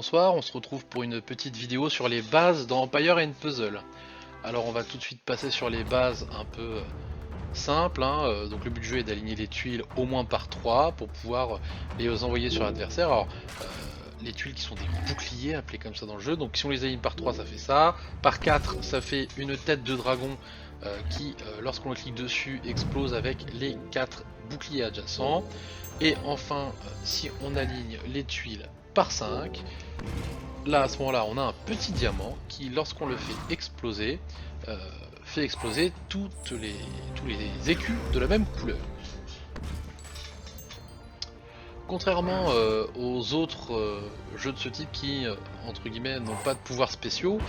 Bonsoir, on se retrouve pour une petite vidéo sur les bases dans Empire and Puzzle. Alors on va tout de suite passer sur les bases un peu simples, hein. Donc le but du jeu est d'aligner les tuiles au moins par 3 pour pouvoir les envoyer sur l'adversaire. Alors les tuiles qui sont des boucliers appelés comme ça dans le jeu, donc si on les aligne par 3 ça fait ça, par 4 ça fait une tête de dragon qui lorsqu'on clique dessus explose avec les 4 boucliers adjacents. Et enfin si on aligne les tuiles par 5, là à ce moment là on a un petit diamant qui lorsqu'on le euh, fait exploser tous les écus de la même couleur. Contrairement aux autres jeux de ce type qui entre guillemets n'ont pas de pouvoirs spéciaux,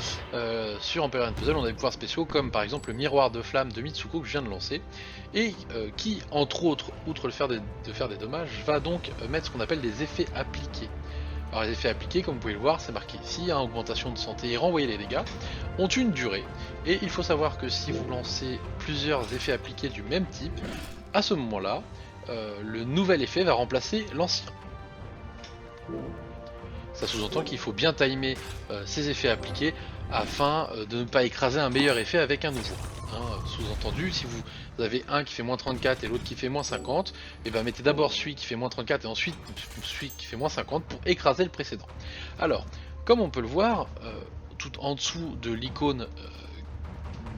sur Empire and Puzzle on a des pouvoirs spéciaux comme par exemple le miroir de flamme de Mitsuko que je viens de lancer et qui entre autres, outre le faire de faire des dommages, va donc mettre ce qu'on appelle des effets appliqués. Alors les effets appliqués, comme vous pouvez le voir, c'est marqué ici, hein, augmentation de santé et renvoyer les dégâts, ont une durée. Et il faut savoir que si vous lancez plusieurs effets appliqués du même type, à ce moment-là, le nouvel effet va remplacer l'ancien. Ça sous-entend qu'il faut bien timer ces effets appliqués afin de ne pas écraser un meilleur effet avec un nouveau. Hein, sous-entendu, si vous avez un qui fait moins 34 et l'autre qui fait moins 50, et bien mettez d'abord celui qui fait moins 34 et ensuite celui qui fait moins 50 pour écraser le précédent. Alors, comme on peut le voir, tout en dessous de l'icône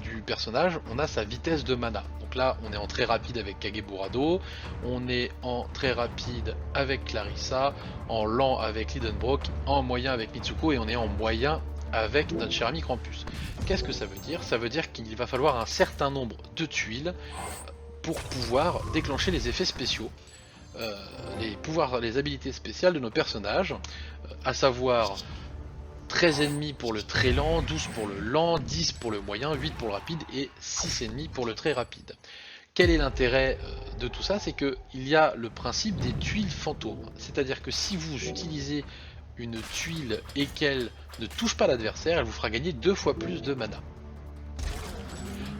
du personnage, on a sa vitesse de mana. Donc là, on est en très rapide avec Kageburado, on est en très rapide avec Clarissa, en lent avec Lidenbrock, en moyen avec Mitsuko et on est en moyen avec notre cher ami Krampus. Qu'est-ce que ça veut dire? Ça veut dire qu'il va falloir un certain nombre de tuiles pour pouvoir déclencher les effets spéciaux, les pouvoirs, les habilités spéciales de nos personnages, à savoir 13 ennemis pour le très lent, 12 pour le lent, 10 pour le moyen, 8 pour le rapide et 6 ennemis pour le très rapide. Quel est l'intérêt de tout ça? C'est qu'il y a le principe des tuiles fantômes. C'est-à-dire que si vous utilisez une tuile et qu'elle ne touche pas l'adversaire, elle vous fera gagner 2 fois plus de mana.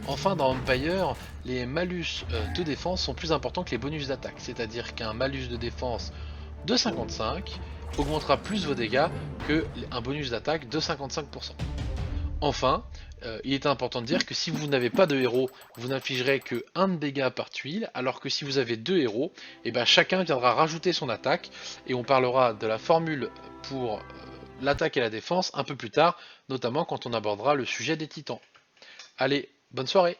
Enfin, dans Empire, les malus de défense sont plus importants que les bonus d'attaque. C'est-à-dire qu'un malus de défense de 55 augmentera plus vos dégâts qu'un bonus d'attaque de 55%. Enfin, il est important de dire que si vous n'avez pas de héros, vous n'infligerez que 1 de dégâts par tuile, alors que si vous avez 2 héros, et ben chacun viendra rajouter son attaque, et on parlera de la formule pour l'attaque et la défense un peu plus tard, notamment quand on abordera le sujet des titans. Allez, bonne soirée!